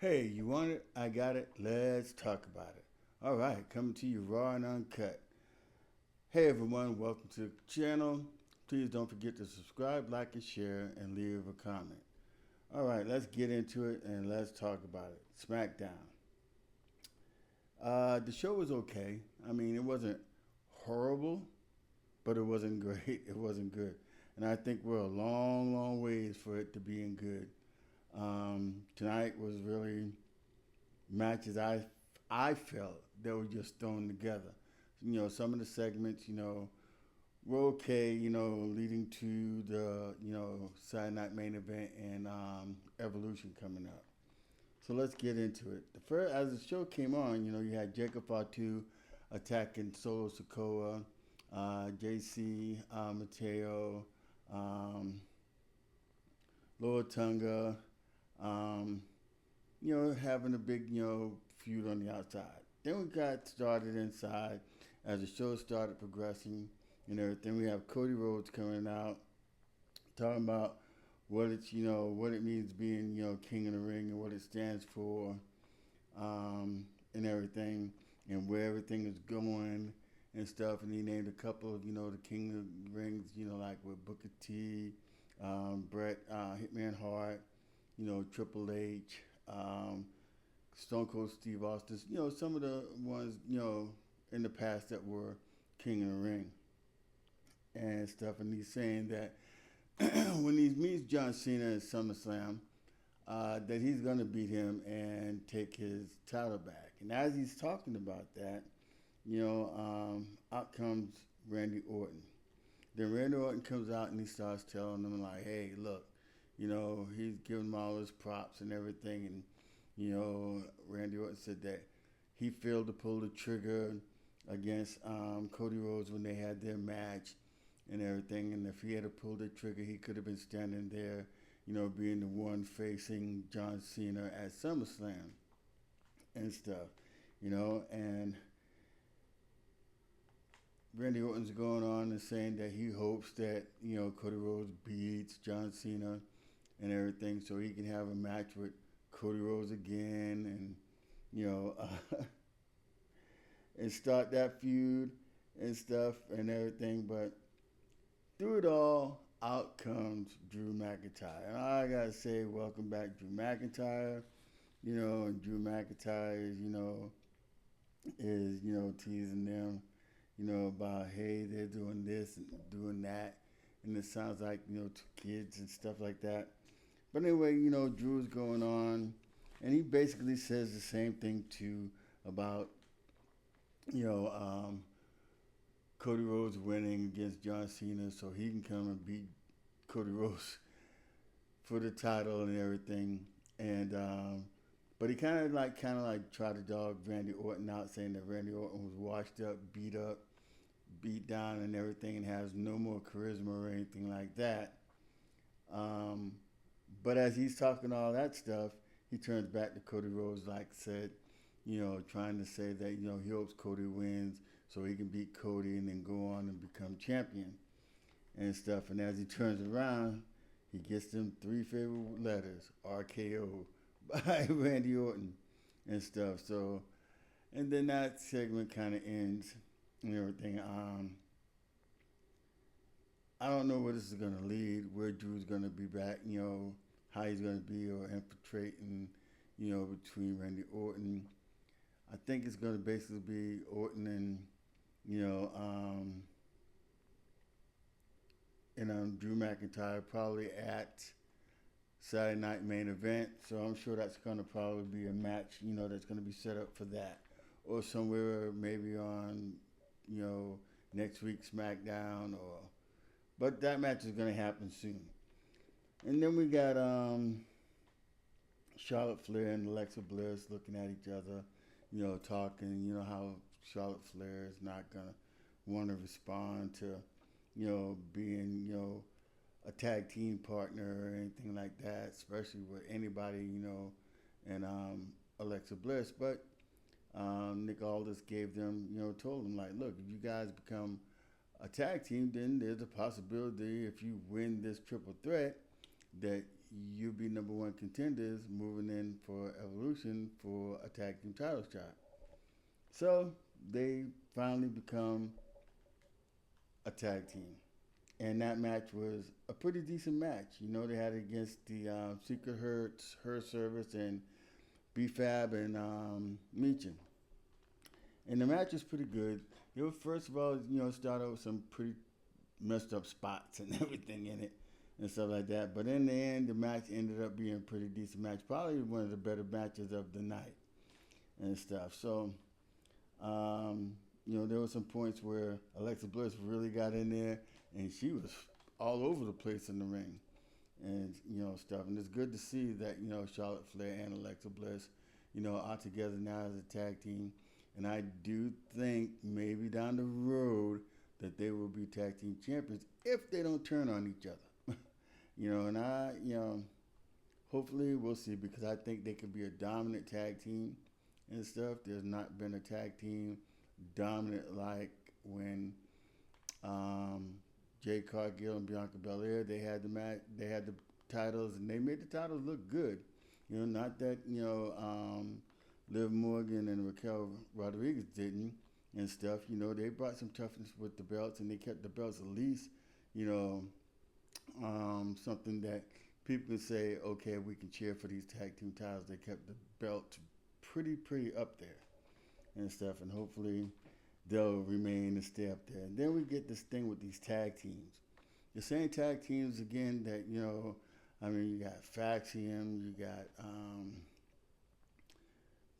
Hey, you want it? I got it. Let's talk about it. All right, coming to you raw and uncut. Hey everyone, welcome to the channel. Please don't forget to subscribe, like, and share, and leave a comment. All right, let's get into it and let's talk about it. SmackDown. The show was okay. I mean, it wasn't horrible, but it wasn't great. It wasn't good, and I think we're a long, long ways for it to being good. Tonight was really matches I felt they were just thrown together. Some of the segments, were okay. Leading to the Saturday Night Main Event and Evolution coming up. So let's get into it. The first, as the show came on, you had Jacob Fatu attacking Solo Sikoa, JC Mateo, um, Loa Tunga, um, having a big, feud on the outside. Then we got started inside as the show started progressing and everything. We have Cody Rhodes coming out, talking about what it means being, king of the ring and what it stands for, and everything, and where everything is going and stuff. And he named a couple of, the king of the rings, like with Booker T, Bret, Hitman Hart, Triple H, Stone Cold Steve Austin, some of the ones, in the past that were King of the Ring and stuff. And he's saying that when he meets John Cena at SummerSlam, that he's going to beat him and take his title back. And as he's talking about that, out comes Randy Orton. Then Randy Orton comes out and he starts telling them like, hey, look, he's giving him all his props and everything. And, Randy Orton said that he failed to pull the trigger against Cody Rhodes when they had their match and everything. And if he had pulled the trigger, he could have been standing there, being the one facing John Cena at SummerSlam and stuff, and Randy Orton's going on and saying that he hopes that, Cody Rhodes beats John Cena and everything so he can have a match with Cody Rhodes again and, and start that feud and stuff and everything. But through it all, out comes Drew McIntyre. And I got to say, welcome back, Drew McIntyre. And Drew McIntyre is teasing them, about, hey, they're doing this and doing that. And it sounds like, two kids and stuff like that. But anyway, Drew's going on. And he basically says the same thing, too, about, Cody Rhodes winning against John Cena so he can come and beat Cody Rhodes for the title and everything. And but he kind of like tried to dog Randy Orton out, saying that Randy Orton was washed up, beat down, and everything, and has no more charisma or anything like that. But as he's talking all that stuff, he turns back to Cody Rhodes, like said, trying to say that he hopes Cody wins so he can beat Cody and then go on and become champion and stuff. And as he turns around, he gets them three favorite letters, RKO, by Randy Orton and stuff. So, and then that segment kind of ends and everything. I don't know where this is going to lead, where Drew's going to be back, how he's going to be or infiltrating, between Randy Orton. I think it's going to basically be Orton and, Drew McIntyre probably at Saturday Night Main Event. So I'm sure that's going to probably be a match, that's going to be set up for that. Or somewhere maybe on, next week's SmackDown but that match is going to happen soon. And then we got Charlotte Flair and Alexa Bliss looking at each other, talking, how Charlotte Flair is not going to want to respond to, being, a tag team partner or anything like that, especially with anybody, and Alexa Bliss. But Nick Aldis gave them, told them, like, look, if you guys become a tag team, then there's a possibility if you win this triple threat that you'll be number one contenders moving in for Evolution for a tag team title shot. So they finally become a tag team. And that match was a pretty decent match. You know, they had it against the Secret Hurts, Her Service, and B-Fab and Meechin. And the match was pretty good. It was, first of all, you know, started with some pretty messed up spots and everything in it and stuff like that. But in the end, the match ended up being a pretty decent match. Probably one of the better matches of the night and stuff. So, you know, there were some points where Alexa Bliss really got in there and she was all over the place in the ring and, you know, stuff. And it's good to see that, you know, Charlotte Flair and Alexa Bliss, you know, are together now as a tag team. And I do think maybe down the road that they will be tag team champions if they don't turn on each other. You know, and you know, hopefully we'll see because I think they could be a dominant tag team and stuff. There's not been a tag team dominant like when Jade Cargill and Bianca Belair, they had the match, they had the titles, and they made the titles look good. You know, not that, you know, Liv Morgan and Raquel Rodriguez didn't and stuff. You know, they brought some toughness with the belts, and they kept the belts at least, you know, something that people can say, okay, we can cheer for these tag team titles. They kept the belt pretty up there and stuff, and hopefully they'll remain and stay up there. And then we get this thing with these tag teams. The same tag teams, again, that, you know, I mean, you got Faxion, you got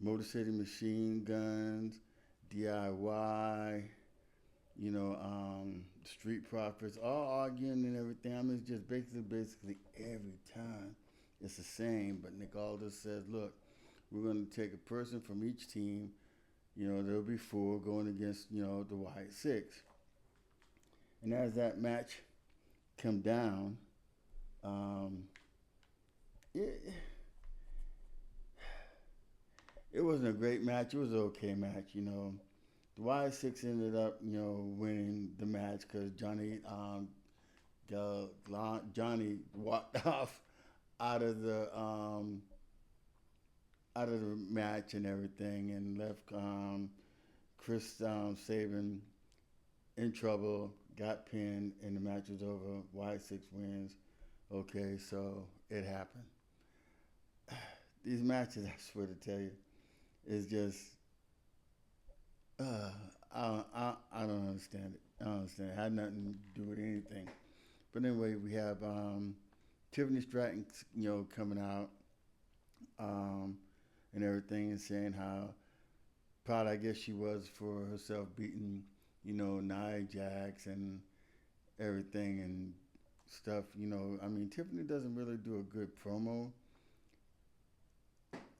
Motor City Machine Guns, DIY, you know, Street Profits, all arguing and everything. I mean, it's just basically every time it's the same. But Nick Aldis says, look, we're going to take a person from each team. You know, there'll be 4 going against, you know, the White 6. And as that match come down, it wasn't a great match. It was an okay match, you know. The Y6 ended up, you know, winning the match because Johnny walked off out of the match and everything, and left Chris Sabin in trouble. Got pinned, and the match was over. Y6 wins. Okay, so it happened. These matches, I swear to tell you, is just I don't understand it. I don't understand it. It had nothing to do with anything. But anyway, we have Tiffany Stratton, you know, coming out and everything, and saying how proud I guess she was for herself beating, you know, Nia Jax and everything and stuff. You know, I mean, Tiffany doesn't really do a good promo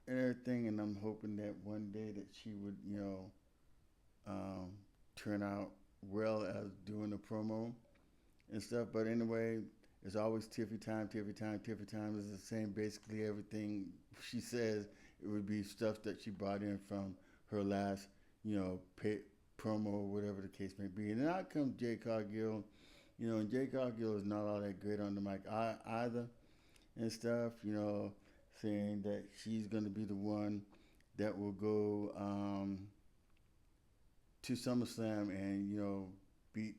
and everything, and I'm hoping that one day that she would, you know, turn out well as doing the promo and stuff. But anyway, it's always Tiffy time. It's the same, basically everything she says. It would be stuff that she brought in from her last, you know, promo or whatever the case may be. And then out comes Jade Cargill, you know, and Jade Cargill is not all that great on the mic either and stuff, you know, saying that she's going to be the one that will go to SummerSlam and, you know, beat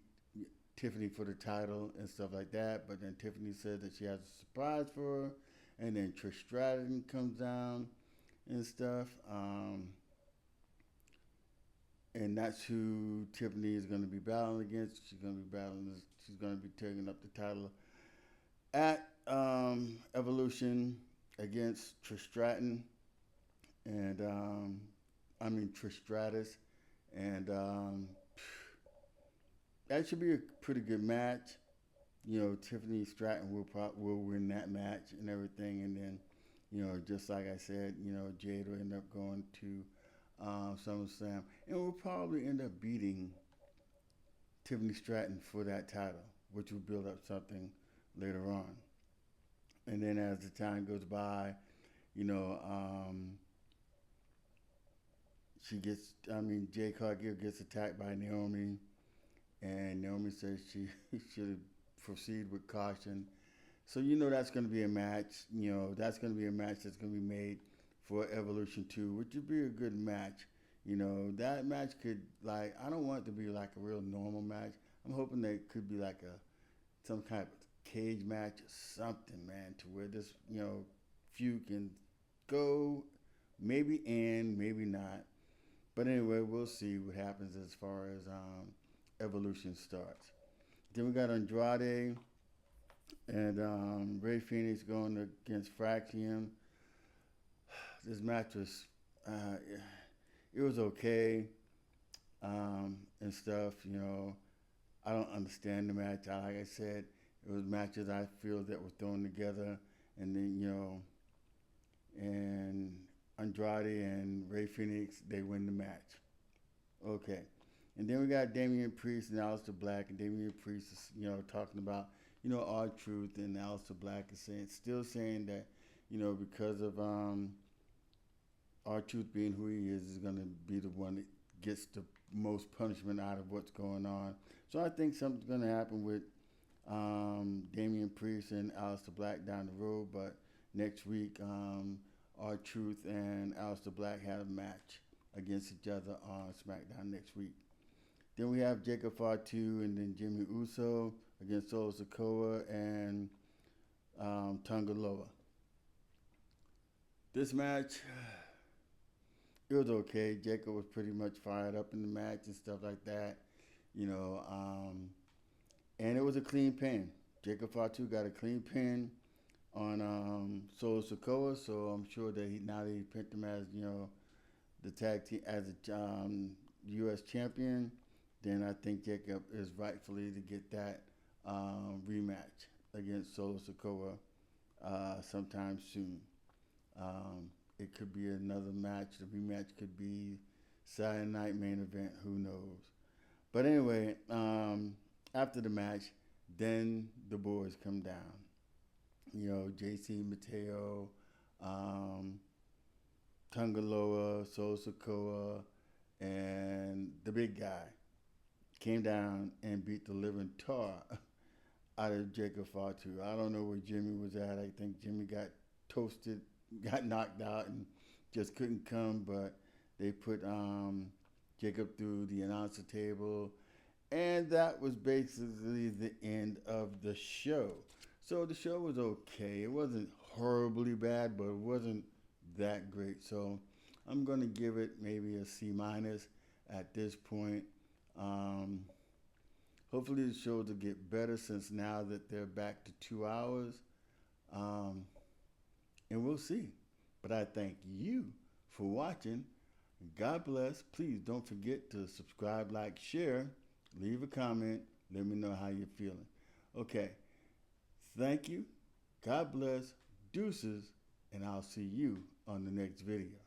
Tiffany for the title and stuff like that. But then Tiffany said that she has a surprise for her. And then Trish Stratus comes down and stuff. And that's who Tiffany is going to be battling against. She's going to be taking up the title at Evolution against Trish Stratton. And, Trish Stratus. And that should be a pretty good match. You know, Tiffany Stratton will win that match and everything. And then, you know, just like I said, you know, Jade will end up going to SummerSlam. And will probably end up beating Tiffany Stratton for that title, which will build up something later on. And then as the time goes by, you know, Jade Cargill gets attacked by Naomi, and Naomi says she should proceed with caution So that's going to be a match. That's going to be a match that's going to be made for Evolution 2, which would be a good match. That match could, like, I don't want it to be like a real normal match. I'm hoping that it could be like some kind of cage match or something, man, to where this, feud can go, maybe end, maybe not. But anyway, we'll see what happens as far as Evolution starts. Then we got Andrade and Ray Phoenix going against Fraction. This match was, it was okay and stuff. I don't understand the match. Like I said, it was matches I feel that were thrown together, and then and Andrade and Ray Phoenix, they win the match. Okay. And then we got Damian Priest and Aleister Black, and Damian Priest is, talking about, R-Truth, and Aleister Black is still saying that, because of R-Truth being who he is going to be the one that gets the most punishment out of what's going on. So I think something's going to happen with Damian Priest and Aleister Black down the road, but next week, R-Truth and Aleister Black had a match against each other on SmackDown next week. Then we have Jacob Fatu and then Jimmy Uso against Solo Sikoa and Tonga Loa. This match, it was okay. Jacob was pretty much fired up in the match and stuff like that, and it was a clean pin. Jacob Fatu got a clean pin on Solo Sikoa, so I'm sure that now that he picked him as the tag team as a U.S. champion, then I think Jacob is rightfully to get that rematch against Solo Sikoa sometime soon. It could be another match. The rematch could be Saturday night main event. Who knows? But anyway, after the match, then the boys come down. JC Mateo, Tungaloa, Solo Sikoa, and the big guy came down and beat the living tar out of Jacob Fatu. I don't know where Jimmy was at. I think Jimmy got toasted, got knocked out, and just couldn't come. But they put Jacob through the announcer table, and that was basically the end of the show. So the show was okay. It wasn't horribly bad, but it wasn't that great. So I'm going to give it maybe a C- at this point. Hopefully the shows will get better since now that they're back to 2 hours. And we'll see. But I thank you for watching. God bless. Please don't forget to subscribe, like, share, leave a comment. Let me know how you're feeling. Okay. Thank you. God bless. Deuces. And I'll see you on the next video.